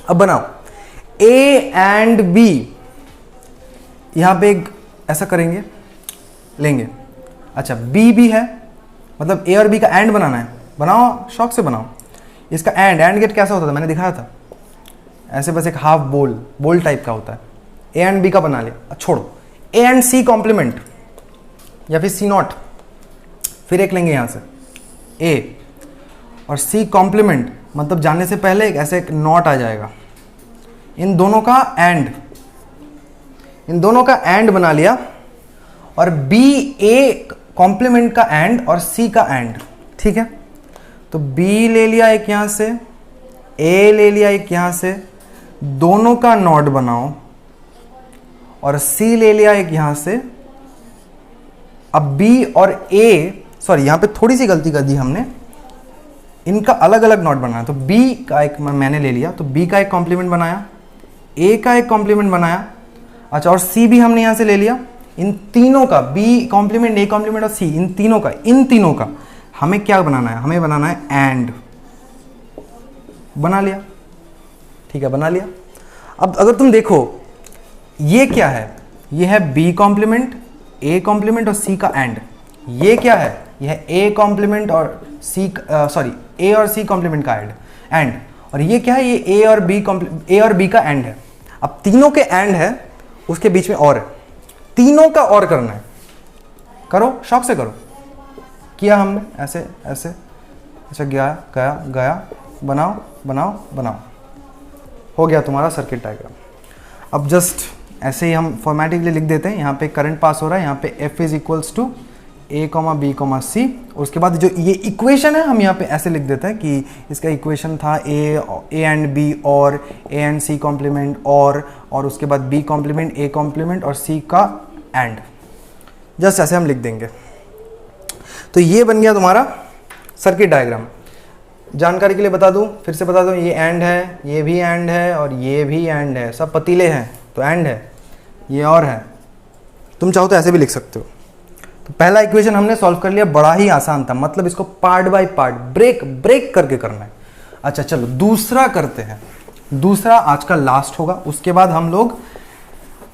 अब बनाओ A एंड B, यहां पे एक ऐसा करेंगे, लेंगे। अच्छा, B भी है, मतलब A और B का एंड बनाना है, बनाओ, शौक से बनाओ। इसका एंड गेट कैसा होता था, मैंने दिखाया था, ऐसे बस एक हाफ बोल टाइप का होता है। ए एंड बी का बना लिया, छोड़ो, ए एंड सी कॉम्प्लीमेंट या फिर सी नॉट, फिर एक लेंगे यहाँ से ए और सी कॉम्प्लीमेंट, मतलब जानने से पहले ऐसे एक नॉट आ जाएगा, इन दोनों का एंड बना लिया, और बी ए कॉम्प्लीमेंट का एंड और सी का एंड, ठीक है। तो बी ले लिया एक यहां से, ए ले लिया एक यहां से, दोनों का नॉट बनाओ, और सी ले लिया एक यहां से। अब बी और ए, सॉरी यहां पे थोड़ी सी गलती कर दी हमने, इनका अलग अलग नॉट बनाया। तो बी का एक मैंने ले लिया, तो बी का एक कॉम्प्लीमेंट बनाया, ए का एक कॉम्प्लीमेंट बनाया, अच्छा, और सी भी हमने यहां से ले लिया। इन तीनों का, बी कॉम्प्लीमेंट, ए कॉम्प्लीमेंट और सी, इन तीनों का हमें क्या बनाना है, हमें बनाना है एंड। बना लिया, ठीक है, बना लिया। अब अगर तुम देखो ये क्या है, ये है बी कॉम्प्लीमेंट, ए कॉम्प्लीमेंट और सी का एंड। ये क्या है, ये है ए कॉम्प्लीमेंट और सी, सॉरी ए और सी कॉम्प्लीमेंट का एंड। और ये क्या है, ये ए और बी का एंड है। अब तीनों के एंड है, उसके बीच में और है, तीनों का और करना है। करो, शौक से करो। किया हमने ऐसे ऐसे, अच्छा, गया, बनाओ, हो गया तुम्हारा सर्किट डायग्राम। अब जस्ट ऐसे ही हम फॉर्मेटिक लिख देते हैं। यहाँ पे करंट पास हो रहा है, यहाँ पे F is equals to A, B, C। उसके बाद जो ये इक्वेशन है हम यहाँ पे ऐसे लिख देते हैं कि इसका इक्वेशन था A एंड B और A एंड C कॉम्प्लीमेंट और उसके बाद B कॉम्प्लीमेंट, A कॉम्प्लीमेंट और C का एंड। जस्ट ऐसे हम लिख देंगे। तो ये बन गया तुम्हारा सर्किट डायग्राम। जानकारी के लिए बता दूं, फिर से बता दूं, ये एंड है, ये भी एंड है और ये भी एंड है, सब पतीले हैं तो एंड है, ये और है। तुम चाहो तो ऐसे भी लिख सकते हो। तो पहला इक्वेशन हमने सॉल्व कर लिया, बड़ा ही आसान था, मतलब इसको पार्ट बाय पार्ट ब्रेक करके करना है। अच्छा चलो दूसरा करते हैं। दूसरा आज का लास्ट होगा, उसके बाद हम लोग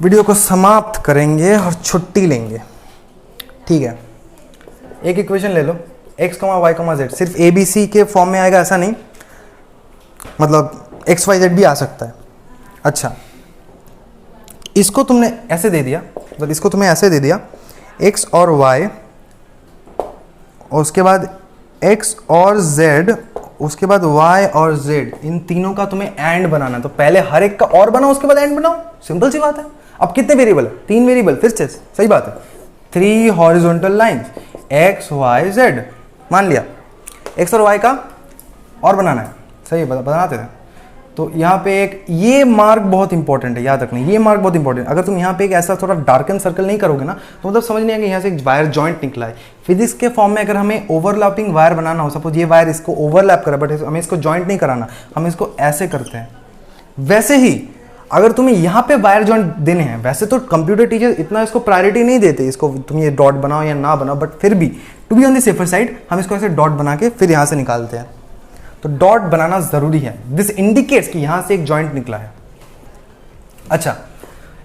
वीडियो को समाप्त करेंगे और छुट्टी लेंगे, ठीक है। एक इक्वेशन ले लो, x, y, z, सिर्फ a b c के फॉर्म में आएगा ऐसा नहीं, मतलब x y z भी आ सकता है। अच्छा, इसको तुमने ऐसे दे दिया, मतलब इसको तुम्हें ऐसे दे दिया x और y, और उसके बाद x और z, उसके बाद y और z, इन तीनों का तुम्हें एंड बनाना। तो पहले हर एक का और बनाओ, उसके बाद एंड बनाओ, सिंपल सी बात है। अब कितने वेरिएबल है, 3 वेरिएबल, फिर से सही बात है, 3 horizontal lines x y z मान लिया। x और y का और बनाना है, सही बनाते थे। तो यहाँ पे एक ये मार्क बहुत इंपॉर्टेंट है, याद रखना, ये मार्क बहुत इंपॉर्टेंट है। अगर तुम यहाँ पे एक ऐसा थोड़ा डार्कन सर्कल नहीं करोगे ना, तो मतलब समझ नहीं आएगा यहाँ से एक वायर जॉइंट निकला है। फिजिक्स के फॉर्म में अगर हमें ओवरलैपिंग वायर बनाना हो, सपोज ये वायर इसको ओवरलैप करा, बट हमें इसको जॉइंट नहीं कराना, हम इसको ऐसे करते हैं। वैसे ही अगर तुम्हें यहाँ पे वायर जॉइंट देने हैं, वैसे तो कंप्यूटर टीचर इतना इसको प्रायोरिटी नहीं देते, इसको तुम ये डॉट बनाओ या ना बनाओ, बट फिर भी to be on the safer side हम इसको ऐसे डॉट बना के फिर यहाँ से निकालते हैं। तो डॉट बनाना जरूरी है, दिस इंडिकेट्स कि यहां से एक जॉइंट निकला है। अच्छा,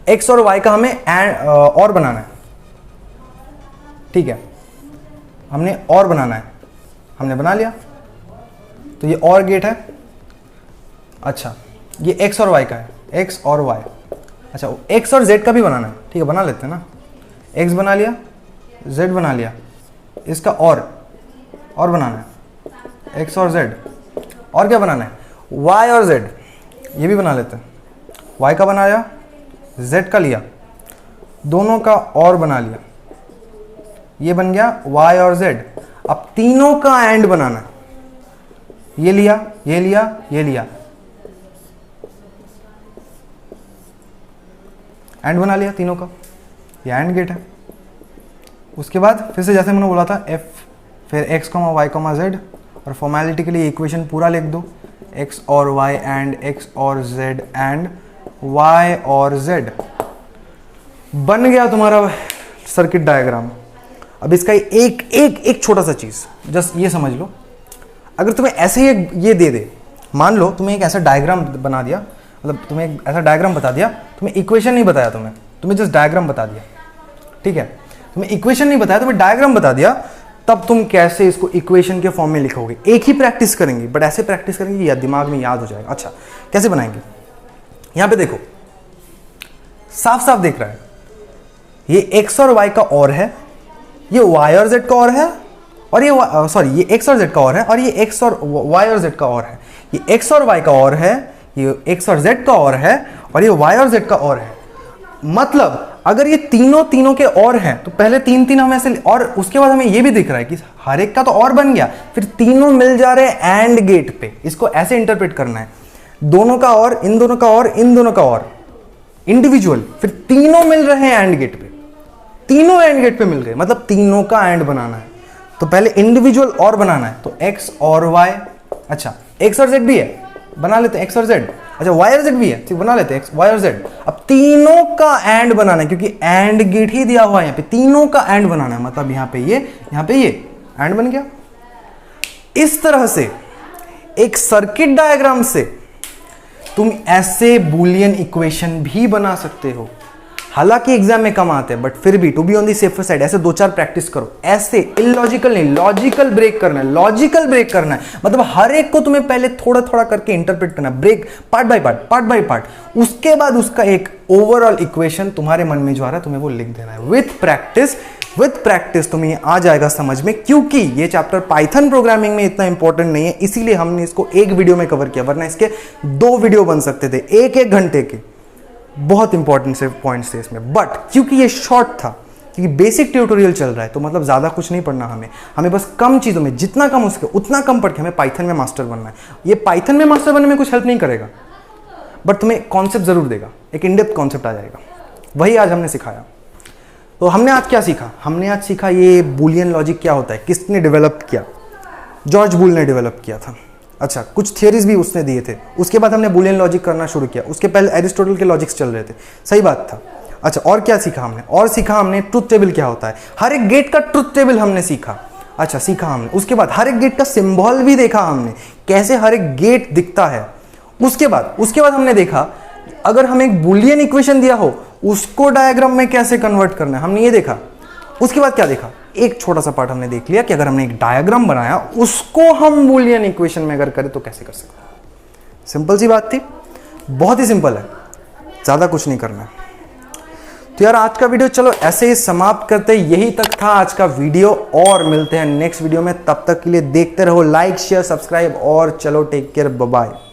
x और y का हमें और बनाना है, ठीक है, हमने और बनाना है, हमने बना लिया। तो ये और गेट है। अच्छा, ये x और y का है, x और y। अच्छा, x और z का भी बनाना है, ठीक है, बना लेते हैं ना। x बना लिया, z बना लिया, इसका और बनाना है, x और z। और क्या बनाना है, y और z, ये भी बना लेते हैं। y का बनाया, z का लिया, दोनों का और बना लिया, ये बन गया y और z। अब तीनों का एंड बनाना है, ये लिया, ये लिया, ये लिया, एंड बना लिया तीनों का, ये एंड गेट है। उसके बाद फिर से जैसे मैंने बोला था, f फिर x, y, z, और फॉर्मेलिटी के लिए इक्वेशन पूरा लिख दो, x और y एंड x और z एंड y और z। बन गया तुम्हारा सर्किट डायग्राम। अब इसका एक छोटा सा चीज जस्ट ये समझ लो, अगर तुम्हें ऐसे ही ये दे दे, मान लो तुम्हें एक ऐसा डायग्राम बना दिया, मतलब तुम्हें एक ऐसा डायग्राम बता दिया, तुम्हें इक्वेशन नहीं बताया, तुम्हें जस्ट डायग्राम बता दिया, ठीक है, तुम्हें इक्वेशन नहीं बताया, तुम्हें डायग्राम बता दिया, तब तुम कैसे इसको इक्वेशन के फॉर्म में लिखोगे। एक ही प्रैक्टिस करेंगे, बट ऐसे प्रैक्टिस करेंगे या दिमाग में याद हो जाएगा। अच्छा, कैसे बनाएंगे? यहां पे देखो, साफ साफ दिख रहा है, ये x और y का और है, ये y और z का और है, और ये ये x और z का और है, और ये x और y और z का और है, ये x और y का और है, ये x और z का और है, और ये y और z का और है। मतलब अगर ये तीनों के और हैं तो पहले तीन हम ऐसे, और उसके बाद हमें ये भी दिख रहा है कि हर एक का तो और बन गया, फिर तीनों मिल जा रहे हैं एंड गेट पे। इसको ऐसे इंटरप्रेट करना है, दोनों का और, इन दोनों का और, इन दोनों का और, इंडिविजुअल, फिर तीनों मिल रहे हैं एंड गेट पे, तीनों एंड गेट पे मिल गए, मतलब तीनों का एंड बनाना है। तो पहले इंडिविजुअल और बनाना है, तो x और y, अच्छा x और z भी है, बना लेते हैं x और z। अच्छा y और z भी है, ठीक, बना लेते हैं x y और z। अब तीनों का एंड बनाना है, क्योंकि एंड गेट ही दिया हुआ है यहाँ पे, तीनों का एंड बनाना है, मतलब यहाँ पे ये, यहाँ पे ये, एंड बन गया। इस तरह से एक सर्किट डायग्राम से तुम ऐसे बूलियन इक्वेशन भी बना सकते हो। हालांकि एग्जाम में कम आते हैं, बट फिर भी to be on the safer side ऐसे 2-4 प्रैक्टिस करो। ऐसे इलॉजिकल नहीं, लॉजिकल ब्रेक करना है, लॉजिकल ब्रेक करना है, मतलब हर एक को तुम्हें पहले थोड़ा थोड़ा करके इंटरप्रेट करना है, ब्रेक पार्ट बाय पार्ट। उसके बाद उसका एक ओवरऑल इक्वेशन तुम्हारे मन में जो आ रहा है तुम्हें वो लिख देना है। विथ प्रैक्टिस तुम्हें आ जाएगा समझ में, क्योंकि ये चैप्टर पाइथन प्रोग्रामिंग में इतना इंपॉर्टेंट नहीं है, इसीलिए हमने इसको एक वीडियो में कवर किया, वरना इसके 2 वीडियो बन सकते थे 1-1 घंटे के। बहुत इंपॉर्टेंट से पॉइंट्स थे इसमें, बट क्योंकि ये शॉर्ट था, क्योंकि बेसिक ट्यूटोरियल चल रहा है, तो मतलब ज़्यादा कुछ नहीं पढ़ना हमें बस कम चीज़ों में, जितना कम हो सके उतना कम पढ़ के हमें पाइथन में मास्टर बनना है। ये पाइथन में मास्टर बनने में कुछ हेल्प नहीं करेगा, बट तुम्हें कॉन्सेप्ट ज़रूर देगा, एक इनडेप्थ कॉन्सेप्ट आ जाएगा। वही आज हमने सिखाया। तो हमने आज क्या सीखा? हमने आज सीखा ये बूलियन लॉजिक क्या होता है, किसने डेवलप किया? जॉर्ज बूल ने डेवलप किया था। अच्छा, कुछ थियरीज भी उसने दिए थे। उसके बाद हमने बूलियन लॉजिक करना शुरू किया, उसके पहले एरिस्टोटल के लॉजिक्स चल रहे थे, सही बात था। अच्छा, और क्या सीखा हमने? और सीखा हमने ट्रुथ टेबल क्या होता है, हर एक गेट का ट्रुथ टेबल हमने सीखा। अच्छा, सीखा हमने। उसके बाद हर एक गेट का सिंबल भी देखा हमने, कैसे हर एक गेट दिखता है। उसके बाद हमने देखा अगर हमें एक बूलियन इक्वेशन दिया हो उसको डायग्राम में कैसे कन्वर्ट करना है, हमने ये देखा। उसके बाद क्या देखा? एक छोटा सा पार्ट हमने देख लिया कि अगर हमने एक डायग्राम बनाया उसको हम बूलियन इक्वेशन में अगर करें तो कैसे कर सकते हैं। सिंपल सी बात थी, बहुत ही सिंपल है, ज्यादा कुछ नहीं करना है। तो यार आज का वीडियो चलो ऐसे ही समाप्त करते, यही तक था आज का वीडियो, और मिलते हैं नेक्स्ट वीडियो में। तब तक के लिए देखते रहो, लाइक शेयर सब्सक्राइब, और चलो टेक केयर, बाय बाय।